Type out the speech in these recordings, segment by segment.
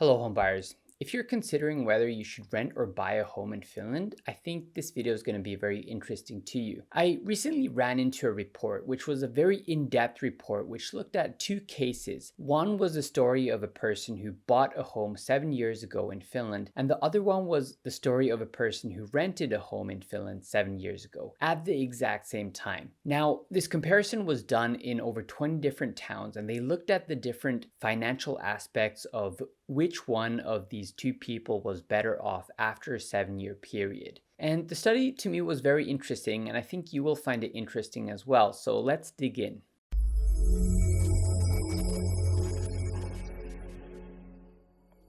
Hello, home buyers. If you're considering whether you should rent or buy a home in Finland, I think this video is going to be very interesting to you. I recently ran into a report, which was a very in-depth report, which looked at two cases. One was the story of a person who bought a home 7 years ago in Finland, and the other one was the story of a person who rented a home in Finland 7 years ago at the exact same time. Now, this comparison was done in over 20 different towns, and they looked at the different financial aspects of which one of these two people was better off after a 7-year period. And the study to me was very interesting, and I think you will find it interesting as well. So let's dig in.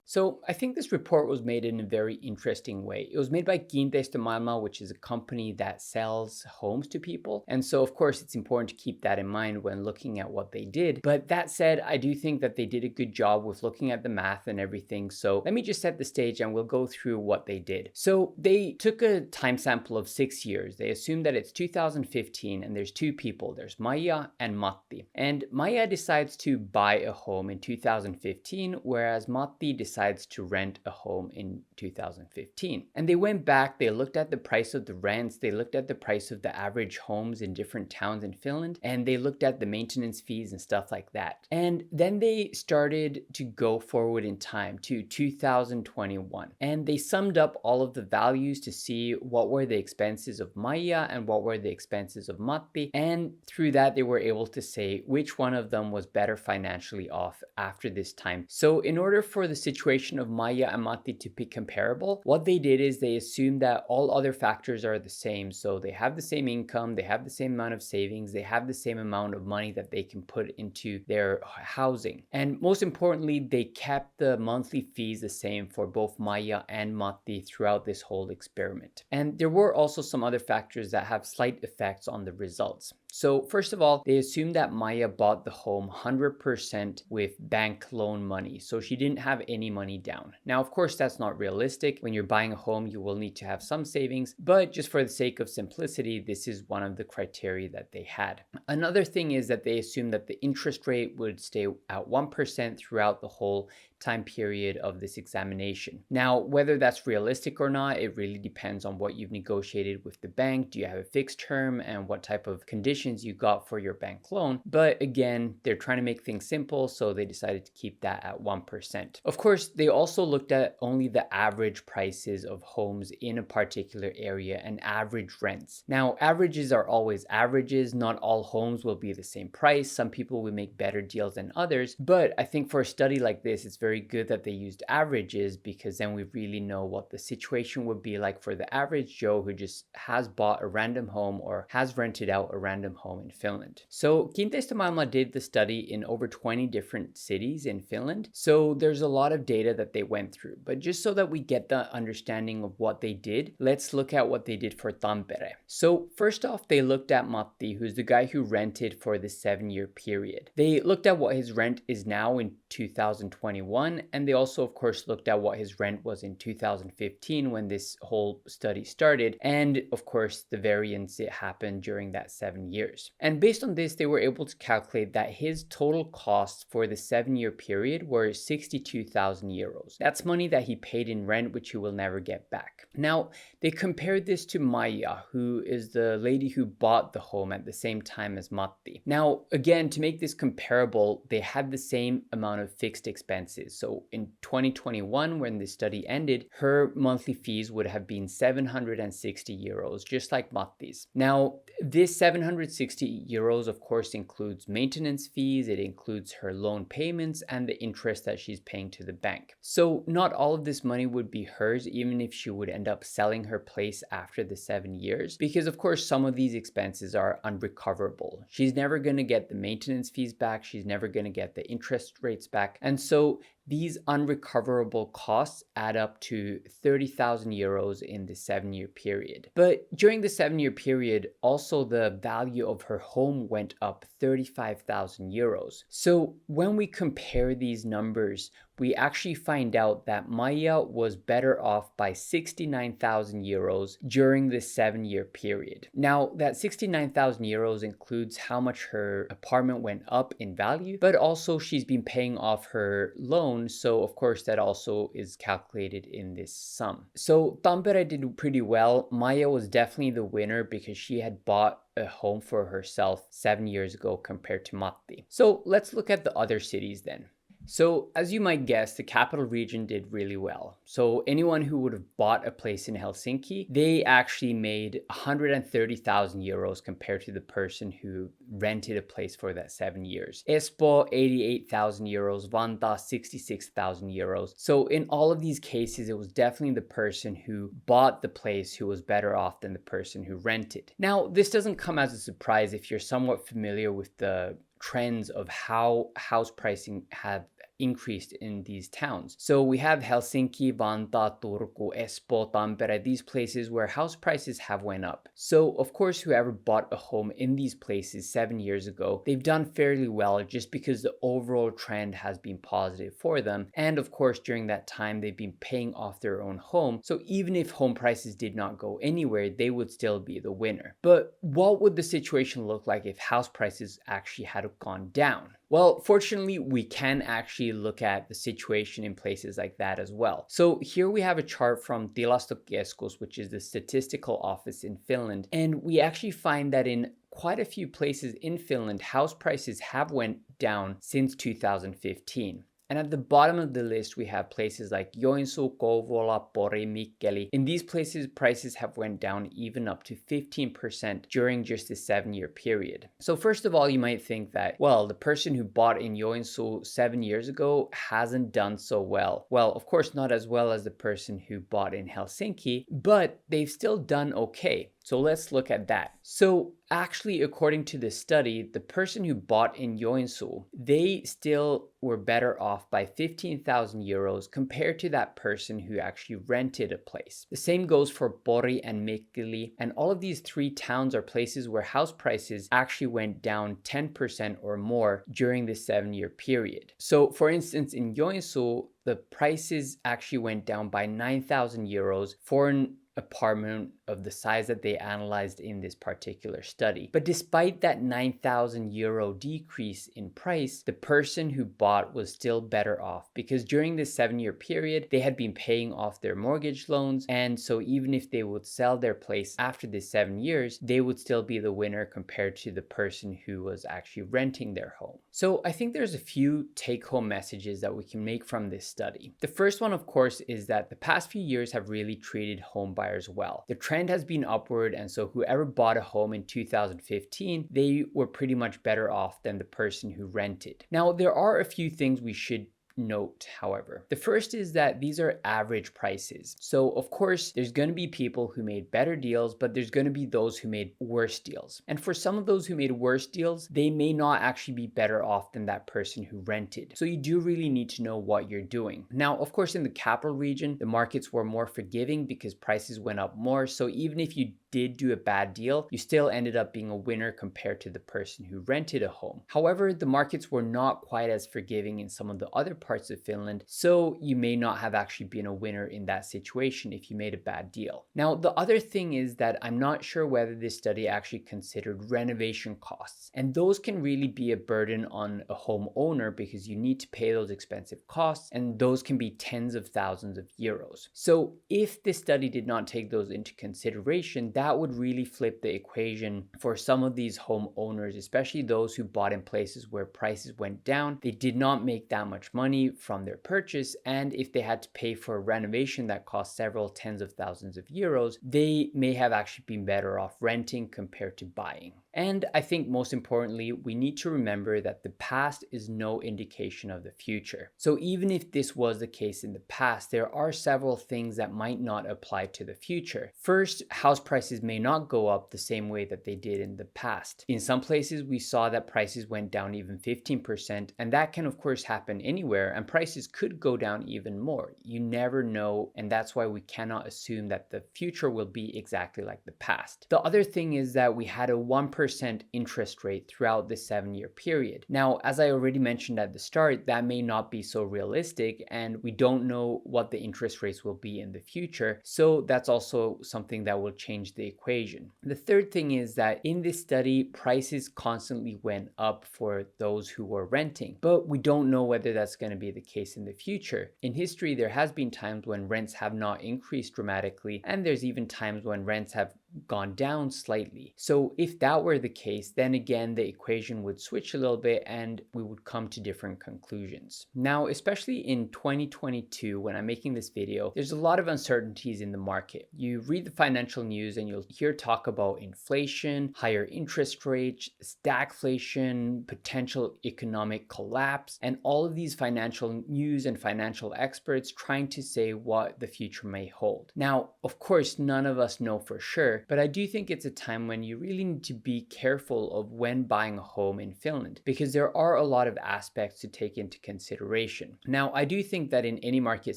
So I think this report was made in a very interesting way. It was made by Kiinteistömaailma, which is a company that sells homes to people. And so of course it's important to keep that in mind when looking at what they did. But that said, I do think that they did a good job with looking at the math and everything. So let me just set the stage and we'll go through what they did. So they took a time sample of 6 years. They assumed that it's 2015 and there's two people. There's Maija and Matti. And Maija decides to buy a home in 2015, whereas Matti decides to rent a home in 2015. And they went back, they looked at the price of the rents, they looked at the price of the average homes in different towns in Finland, and they looked at the maintenance fees and stuff like that. And then they started to go forward in time to 2021. And they summed up all of the values to see what were the expenses of Maija and what were the expenses of Matti. And through that, they were able to say which one of them was better financially off after this time. So in order for the situation of Maija and Matti to be comparable, what they did is they assumed that all other factors are the same. So they have the same income, they have the same amount of savings, they have the same amount of money that they can put into their housing. And most importantly, they kept the monthly fees the same for both Maija and Matti throughout this whole experiment. And there were also some other factors that have slight effects on the results. So first of all, they assumed that Maija bought the home 100% with bank loan money. So she didn't have any money down. Now, of course, that's not realistic. When you're buying a home, you will need to have some savings, but just for the sake of simplicity, this is one of the criteria that they had. Another thing is that they assumed that the interest rate would stay at 1% throughout the whole time period of this examination. Now, whether that's realistic or not, it really depends on what you've negotiated with the bank. Do you have a fixed term and what type of conditions you got for your bank loan? But again, they're trying to make things simple, so they decided to keep that at 1%. Of course, they also looked at only the average prices of homes in a particular area and average rents. Now, averages are always averages. Not all homes will be the same price. Some people will make better deals than others. But I think for a study like this, it's very good that they used averages, because then we really know what the situation would be like for the average Joe who just has bought a random home or has rented out a random home in Finland. So Kiinteistömaailma did the study in over 20 different cities in Finland. So there's a lot of data that they went through. But just so that we get the understanding of what they did, let's look at what they did for Tampere. So first off, they looked at Matti, who's the guy who rented for the 7-year period. They looked at what his rent is now in 2021, and they also of course looked at what his rent was in 2015 when this whole study started, and of course the variance it happened during that 7 years. And based on this, they were able to calculate that his total costs for the 7-year period were 62,000 euros. That's money that he paid in rent, which he will never get back. Now, they compared this to Maija, who is the lady who bought the home at the same time as Matti. Now, again, to make this comparable, they had the same amount of fixed expenses. So in 2021, when the study ended, her monthly fees would have been 760 euros, just like Matti's. Now, this 760 euros, of course, includes maintenance fees, it includes her loan payments, and the interest that she's paying to the bank. So not all of this money would be hers, even if she would end up selling her place after the 7 years, because of course, some of these expenses are unrecoverable. She's never going to get the maintenance fees back, she's never going to get the interest rates back, and so these unrecoverable costs add up to 30,000 euros in the 7-year period. But during the 7-year period, also the value of her home went up 35,000 euros. So when we compare these numbers, we actually find out that Maya was better off by 69,000 euros during this 7-year period. Now, that 69,000 euros includes how much her apartment went up in value, but also she's been paying off her loan, so of course that also is calculated in this sum. So Tampere did pretty well. Maya was definitely the winner because she had bought a home for herself 7 years ago compared to Matti. So let's look at the other cities then. So as you might guess, the capital region did really well. So anyone who would have bought a place in Helsinki, they actually made 130,000 euros compared to the person who rented a place for that 7 years. Espoo, 88,000 euros, Vantaa, 66,000 euros. So in all of these cases, it was definitely the person who bought the place who was better off than the person who rented. Now, this doesn't come as a surprise if you're somewhat familiar with the trends of how house pricing have increased in these towns. So we have Helsinki, Vantaa, Turku, Espoo, Tampere, these places where house prices have went up. So of course, whoever bought a home in these places 7 years ago, they've done fairly well just because the overall trend has been positive for them. And of course, during that time, they've been paying off their own home. So even if home prices did not go anywhere, they would still be the winner. But what would the situation look like if house prices actually had gone down? Well, fortunately, we can actually look at the situation in places like that as well. So here we have a chart from Tilastokeskus, which is the statistical office in Finland. And we actually find that in quite a few places in Finland, house prices have went down since 2015. And at the bottom of the list, we have places like Joensuu, Kouvola, Pori, Mikkeli. In these places, prices have went down even up to 15% during just a 7-year period. So first of all, you might think that, well, the person who bought in Joensuu 7 years ago hasn't done so well. Well, of course, not as well as the person who bought in Helsinki, but they've still done okay. So let's look at that. So actually, according to this study, the person who bought in Joensuu, they still were better off by 15,000 euros compared to that person who actually rented a place. The same goes for Pori and Mikkeli, and all of these 3 towns are places where house prices actually went down 10% or more during this 7-year period. So for instance, in Joensuu, the prices actually went down by 9,000 euros for an apartment of the size that they analyzed in this particular study. But despite that 9,000 euro decrease in price, the person who bought was still better off because during this 7-year period, they had been paying off their mortgage loans. And so even if they would sell their place after this 7 years, they would still be the winner compared to the person who was actually renting their home. So I think there's a few take-home messages that we can make from this study. The first one, of course, is that the past few years have really treated home buyers well. The trend has been upward, and so whoever bought a home in 2015, they were pretty much better off than the person who rented. Now, there are a few things we should note, however. The first is that these are average prices. So of course, there's going to be people who made better deals, but there's going to be those who made worse deals. And for some of those who made worse deals, they may not actually be better off than that person who rented. So you do really need to know what you're doing. Now, of course, in the capital region, the markets were more forgiving because prices went up more. So even if you did do a bad deal, you still ended up being a winner compared to the person who rented a home. However, the markets were not quite as forgiving in some of the other parts of Finland, so you may not have actually been a winner in that situation if you made a bad deal. Now, the other thing is that I'm not sure whether this study actually considered renovation costs, and those can really be a burden on a homeowner because you need to pay those expensive costs, and those can be tens of thousands of euros. So if this study did not take those into consideration, that would really flip the equation for some of these homeowners, especially those who bought in places where prices went down. They did not make that much money from their purchase, and if they had to pay for a renovation that cost several tens of thousands of euros, they may have actually been better off renting compared to buying. And I think most importantly, we need to remember that the past is no indication of the future. So even if this was the case in the past, there are several things that might not apply to the future. First, house prices may not go up the same way that they did in the past. In some places, we saw that prices went down even 15%, and that can of course happen anywhere, somewhere and prices could go down even more. You never know, and that's why we cannot assume that the future will be exactly like the past. The other thing is that we had a 1% interest rate throughout the 7-year period. Now, as I already mentioned at the start, that may not be so realistic, and we don't know what the interest rates will be in the future. So that's also something that will change the equation. The third thing is that in this study, prices constantly went up for those who were renting, but we don't know whether that's going to be the case in the future. In history, there has been times when rents have not increased dramatically, and there's even times when rents have gone down slightly. So if that were the case, then again, the equation would switch a little bit and we would come to different conclusions. Now, especially in 2022, when I'm making this video, there's a lot of uncertainties in the market. You read the financial news and you'll hear talk about inflation, higher interest rates, stagflation, potential economic collapse, and all of these financial news and financial experts trying to say what the future may hold. Now, of course, none of us know for sure, but I do think it's a time when you really need to be careful of when buying a home in Finland, because there are a lot of aspects to take into consideration. Now, I do think that in any market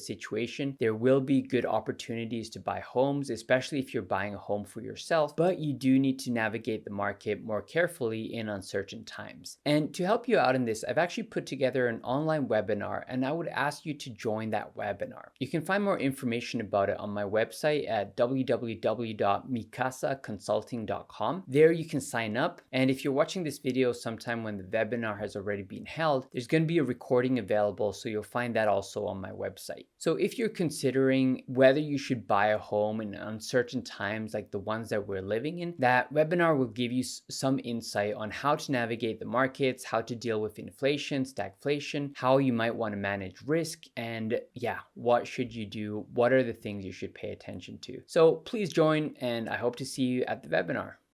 situation, there will be good opportunities to buy homes, especially if you're buying a home for yourself, but you do need to navigate the market more carefully in uncertain times. And to help you out in this, I've actually put together an online webinar, and I would ask you to join that webinar. You can find more information about it on my website at www.micasaconsulting.com. There you can sign up, and if you're watching this video sometime when the webinar has already been held, there's going to be a recording available, so you'll find that also on my website. So if you're considering whether you should buy a home in uncertain times like the ones that we're living in, that webinar will give you some insight on how to navigate the markets, how to deal with inflation, stagflation, how you might want to manage risk, and yeah, what should you do? What are the things you should pay attention to? So please join, and I hope to see you at the webinar.